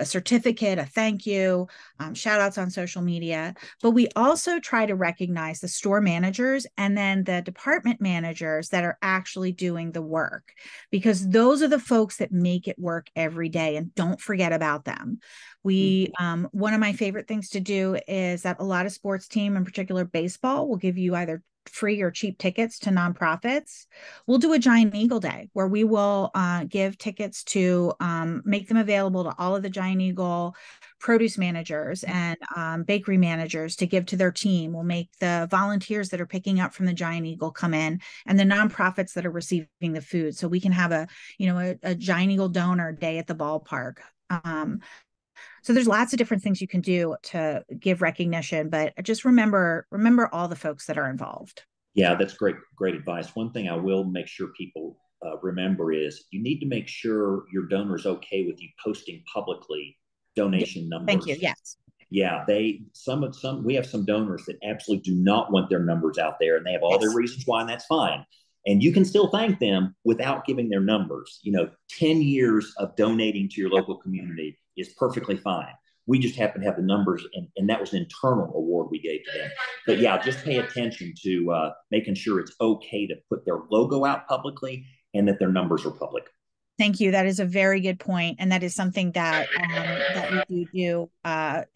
certificate, a thank you, shout outs on social media. But we also try to recognize the store managers and then the department managers that are actually doing the work, because those are the folks that make it work every day, and don't forget about them. One of my favorite things to do is that a lot of sports team, in particular baseball, will give you either free or cheap tickets to nonprofits. We'll do a Giant Eagle Day where we will give tickets to make them available to all of the Giant Eagle produce managers and bakery managers to give to their team. We'll make the volunteers that are picking up from the Giant Eagle come in, and the nonprofits that are receiving the food, so we can have a Giant Eagle donor day at the ballpark. So there's lots of different things you can do to give recognition, but just remember all the folks that are involved.
Yeah, that's great advice. One thing I will make sure people remember is you need to make sure your donor is okay with you posting publicly donation numbers.
Thank you. Yes.
Yeah, we have some donors that absolutely do not want their numbers out there, and they have all their reasons why, and that's fine. And you can still thank them without giving their numbers. 10 years of donating to your local community is perfectly fine. We just happen to have the numbers, and that was an internal award we gave to them. But yeah, just pay attention to making sure it's okay to put their logo out publicly and that their numbers are public.
Thank you. That is a very good point, and that is something that that we do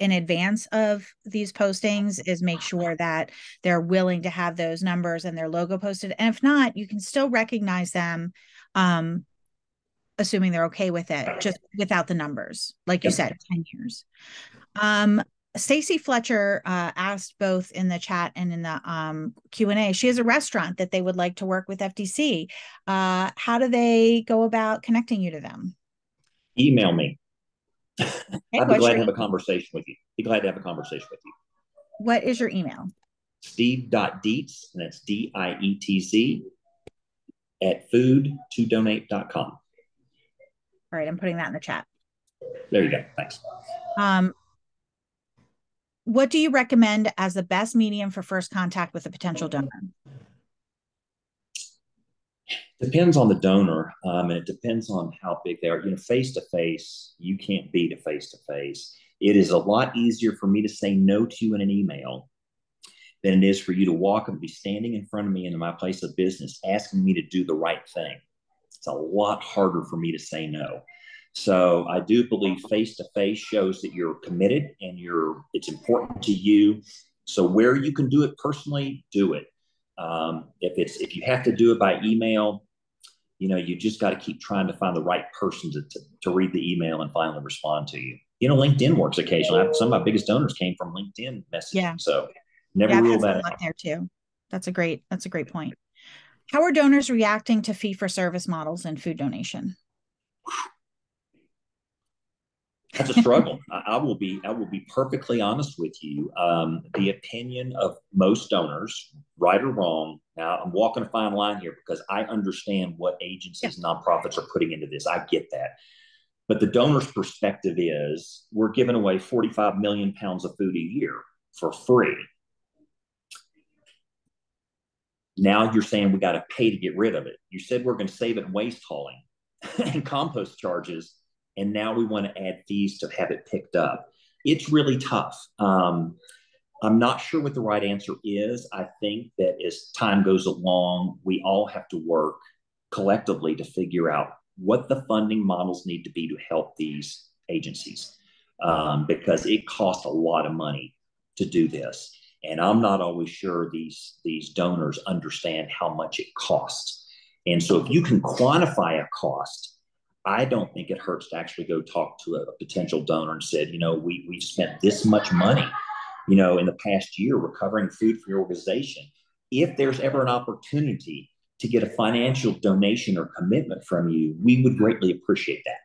in advance of these postings, is make sure that they're willing to have those numbers and their logo posted. And if not, you can still recognize them, assuming they're okay with it, just without the numbers, like you said, 10 years. Stacy Fletcher asked both in the chat and in the Q&A. She has a restaurant that they would like to work with FDC. How do they go about connecting you to them?
Email me.
Okay,
I'd be glad to have a conversation with you. Be glad to have a conversation with you.
What is your email?
Steve.Dietz, and that's Dietz, at foodtodonate.com.
All right, I'm putting that in the chat.
There you go. Thanks.
What do you recommend as the best medium for first contact with a potential donor?
Depends on the donor, and it depends on how big they are. Face to face, you can't beat a face to face. It is a lot easier for me to say no to you in an email than it is for you to walk and be standing in front of me in my place of business asking me to do the right thing. It's a lot harder for me to say no. So I do believe face-to-face shows that you're committed and it's important to you. So where you can do it personally, do it. If you have to do it by email, you just got to keep trying to find the right person to read the email and finally respond to you. LinkedIn works occasionally. Some of my biggest donors came from LinkedIn messaging. Yeah. So never rule that out.
There too. That's a great point. How are donors reacting to fee-for-service models and food donation?
That's a struggle. I will be perfectly honest with you. The opinion of most donors, right or wrong. Now I'm walking a fine line here because I understand what agencies, nonprofits are putting into this. I get that. But the donor's perspective is we're giving away 45 million pounds of food a year for free. Now you're saying we got to pay to get rid of it. You said we're going to save it in waste hauling and compost charges, and now we want to add fees to have it picked up. It's really tough. I'm not sure what the right answer is. I think that as time goes along, we all have to work collectively to figure out what the funding models need to be to help these agencies, because it costs a lot of money to do this. And I'm not always sure these donors understand how much it costs. And so if you can quantify a cost, I don't think it hurts to actually go talk to a potential donor and said, we've spent this much money, in the past year recovering food for your organization. If there's ever an opportunity to get a financial donation or commitment from you, we would greatly appreciate that.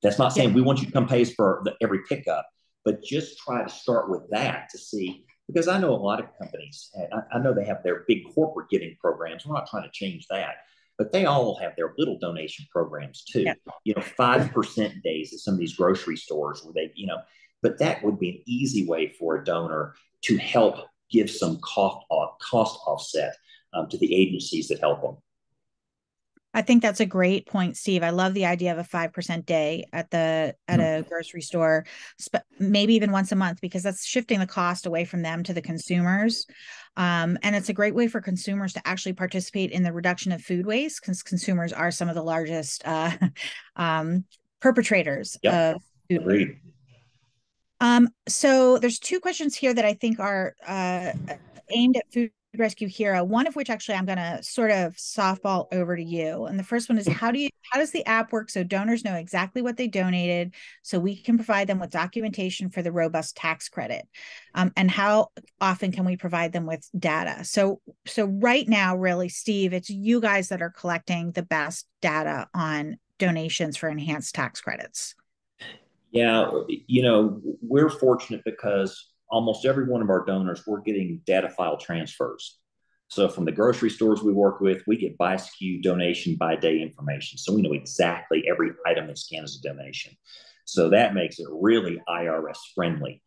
That's not saying we want you to come pay us for every pickup, but just try to start with that to see, because I know a lot of companies, I know they have their big corporate giving programs. We're not trying to change that. But they all have their little donation programs too. 5% days at some of these grocery stores where they, but that would be an easy way for a donor to help give some cost offset to the agencies that help them.
I think that's a great point, Steve. I love the idea of a 5% day at a grocery store, maybe even once a month, because that's shifting the cost away from them to the consumers. And it's a great way for consumers to actually participate in the reduction of food waste, because consumers are some of the largest perpetrators of food waste. So there's two questions here that I think are aimed at Food Rescue Hero, one of which actually I'm going to sort of softball over to you. And the first one is, how does the app work so donors know exactly what they donated, so we can provide them with documentation for the robust tax credit? And how often can we provide them with data? So right now, really, Steve, it's you guys that are collecting the best data on donations for enhanced tax credits.
Yeah, we're fortunate because almost every one of our donors, we're getting data file transfers. So from the grocery stores we work with, we get by SKU donation by day information. So we know exactly every item that's scanned as a donation. So that makes it really IRS friendly.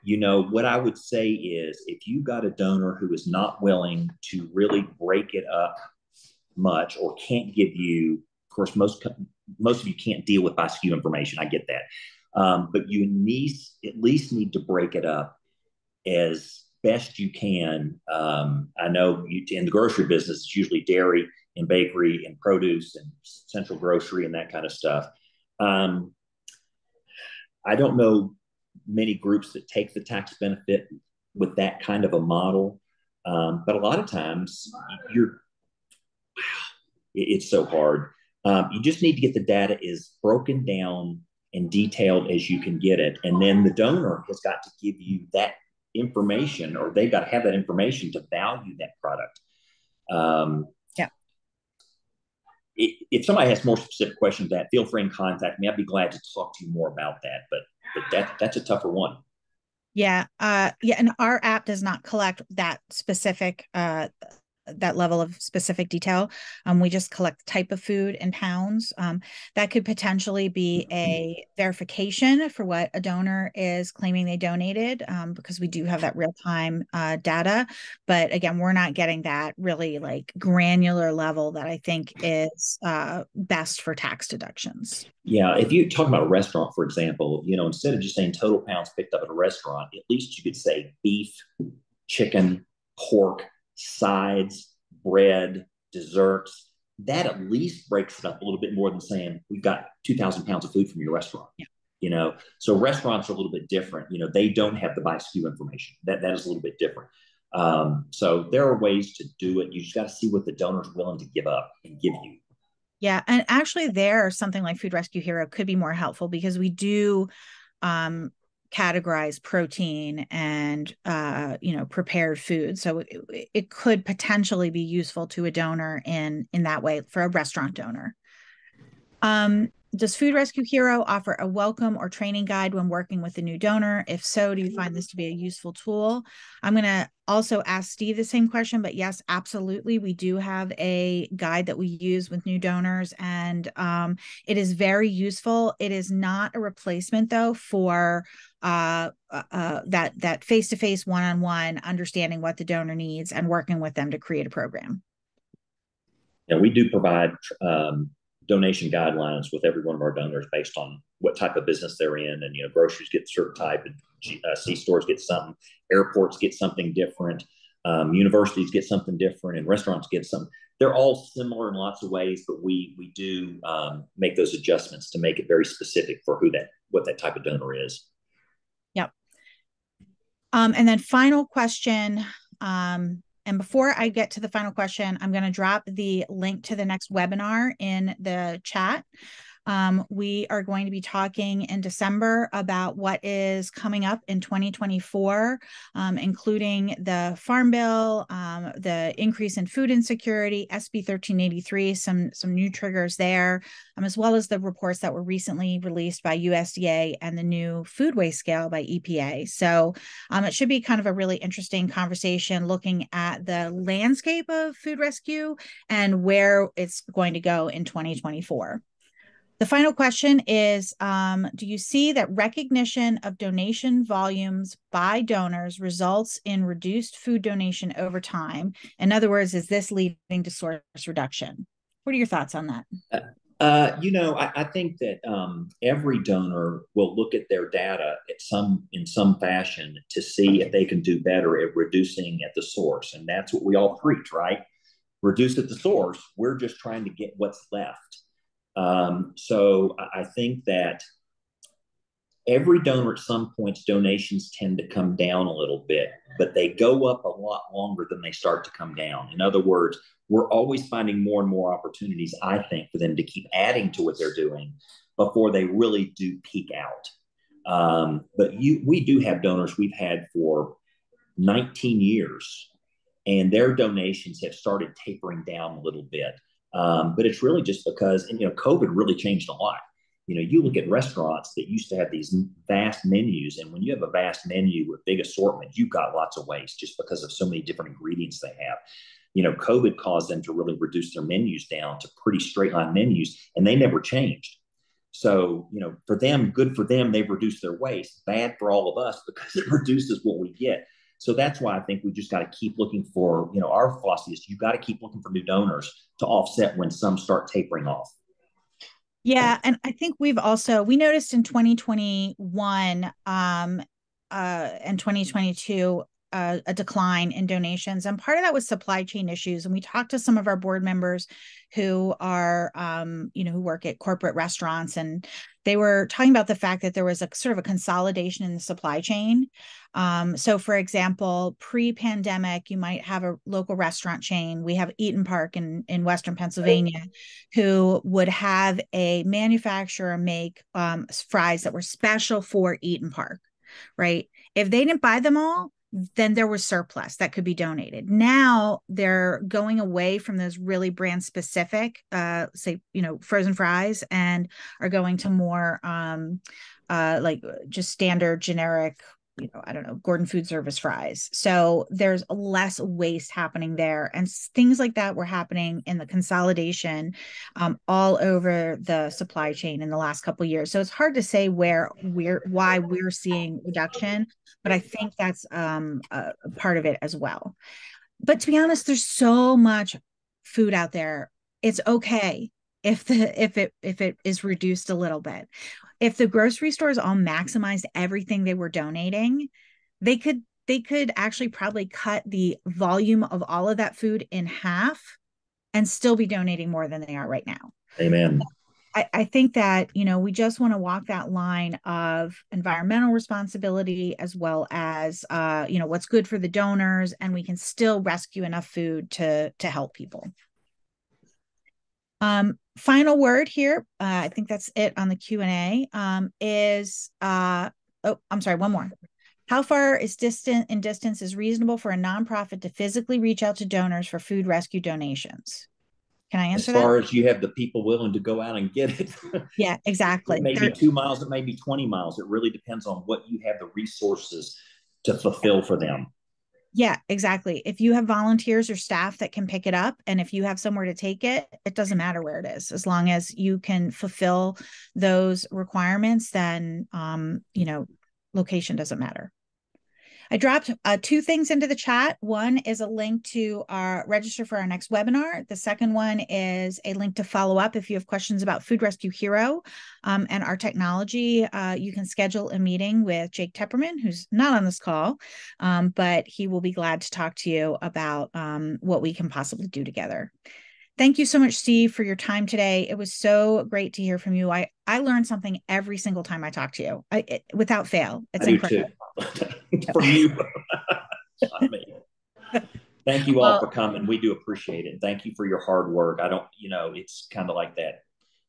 What I would say is if you got a donor who is not willing to really break it up much or can't give you, of course, most of you can't deal with by SKU information. I get that. But you at least need to break it up as best you can. I know in the grocery business, it's usually dairy and bakery and produce and central grocery and that kind of stuff. I don't know many groups that take the tax benefit with that kind of a model. But a lot of times it's so hard. You just need to get the data as broken down and detailed as you can get it. And then the donor has got to give you that information, or they've got to have that information to value that product.
Yeah.
If somebody has more specific questions to that, feel free and contact me. I'd be glad to talk to you more about that. But that's a tougher one.
Yeah. And our app does not collect that specific that level of specific detail. We just collect the type of food in pounds. That could potentially be a verification for what a donor is claiming they donated, because we do have that real-time data. But again, we're not getting that really like granular level that I think is best for tax deductions.
Yeah, if you talk about a restaurant, for example, instead of just saying total pounds picked up at a restaurant, at least you could say beef, chicken, pork, sides, bread, desserts. That at least breaks it up a little bit more than saying we've got 2,000 pounds of food from your restaurant. Yeah. So restaurants are a little bit different. They don't have the by SKU information. That is a little bit different. So there are ways to do it. You just got to see what the donor's willing to give up and give you.
Yeah, and actually, something like Food Rescue Hero could be more helpful because we do categorize protein and prepared food, so it could potentially be useful to a donor in that way for a restaurant donor. Does Food Rescue Hero offer a welcome or training guide when working with a new donor? If so, do you find this to be a useful tool? I'm going to also ask Steve the same question, but yes, absolutely. We do have a guide that we use with new donors, and it is very useful. It is not a replacement, though, for that face-to-face, one-on-one understanding what the donor needs and working with them to create a program.
Yeah, we do provide donation guidelines with every one of our donors based on what type of business they're in. And, groceries get a certain type, and C-stores get something, airports get something different, universities get something different, and restaurants get something. They're all similar in lots of ways, but we do make those adjustments to make it very specific for what that type of donor is.
Yep. And then final question. And before I get to the final question, I'm going to drop the link to the next webinar in the chat. We are going to be talking in December about what is coming up in 2024, including the Farm Bill, the increase in food insecurity, SB 1383, some new triggers there, as well as the reports that were recently released by USDA and the new food waste scale by EPA. So it should be kind of a really interesting conversation looking at the landscape of food rescue and where it's going to go in 2024. The final question is, do you see that recognition of donation volumes by donors results in reduced food donation over time? In other words, is this leading to source reduction? What are your thoughts on that?
I think that every donor will look at their data in some fashion to see if they can do better at reducing at the source. And that's what we all preach, right? Reduce at the source. We're just trying to get what's left. So I think that every donor at some points, donations tend to come down a little bit, but they go up a lot longer than they start to come down. In other words, we're always finding more and more opportunities, I think, for them to keep adding to what they're doing before they really do peak out. But we do have donors we've had for 19 years, and their donations have started tapering down a little bit. But it's really just because, COVID really changed a lot. You look at restaurants that used to have these vast menus, and when you have a vast menu with big assortment, you've got lots of waste just because of so many different ingredients they have. COVID caused them to really reduce their menus down to pretty straight line menus, and they never changed. So, for them, good for them, they've reduced their waste. Bad for all of us because it reduces what we get. So that's why I think we just got to keep looking for, our philosophy is you got to keep looking for new donors to offset when some start tapering off.
Yeah, and I think we noticed in 2021 and 2022 a decline in donations, and part of that was supply chain issues. And we talked to some of our board members who are who work at corporate restaurants, and they were talking about the fact that there was a sort of a consolidation in the supply chain. So for example, pre-pandemic, you might have a local restaurant chain. We have Eaton Park in Western Pennsylvania, who would have a manufacturer make fries that were special for Eaton Park, right? If they didn't buy them all, then there was surplus that could be donated. Now they're going away from those really brand specific, say, frozen fries, and are going to more like just standard generic, I don't know, Gordon Food Service fries. So there's less waste happening there. And things like that were happening in the consolidation all over the supply chain in the last couple of years. So it's hard to say why we're seeing reduction, but I think that's a part of it as well. But to be honest, there's so much food out there. It's okay if it is reduced a little bit. If the grocery stores all maximized everything they were donating, they could actually probably cut the volume of all of that food in half and still be donating more than they are right now.
Amen.
I think that, we just want to walk that line of environmental responsibility as well as, what's good for the donors, and we can still rescue enough food to help people. Final word here, I think that's it on the Q&A, is, I'm sorry, one more. How far is distance is reasonable for a nonprofit to physically reach out to donors for food rescue donations? Can I answer that?
As far as you have the people willing to go out and get it.
Yeah, exactly.
It may be 2 miles, it may be 20 miles. It really depends on what you have the resources to fulfill for them.
Yeah, exactly. If you have volunteers or staff that can pick it up, and if you have somewhere to take it, it doesn't matter where it is. As long as you can fulfill those requirements, then, location doesn't matter. I dropped 2 things into the chat. One is a link to register for our next webinar. The second one is a link to follow up if you have questions about Food Rescue Hero and our technology. You can schedule a meeting with Jake Tepperman, who's not on this call, but he will be glad to talk to you about what we can possibly do together. Thank you so much, Steve, for your time today. It was so great to hear from you. I learn something every single time I talk to you, without fail. It's incredible.
From you. Not me. Thank you all for coming. We do appreciate it. Thank you for your hard work. It's kind of like that,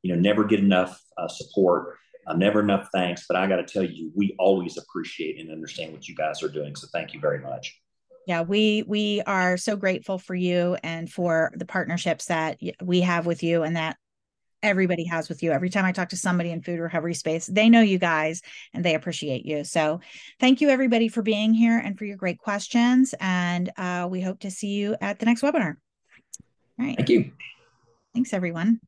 never get enough support, never enough thanks. But I got to tell you, we always appreciate and understand what you guys are doing. So thank you very much.
Yeah, we are so grateful for you and for the partnerships that we have with you and that everybody has with you. Every time I talk to somebody in food recovery space, they know you guys and they appreciate you. So thank you, everybody, for being here and for your great questions. And we hope to see you at the next webinar. All right.
Thank you.
Thanks, everyone.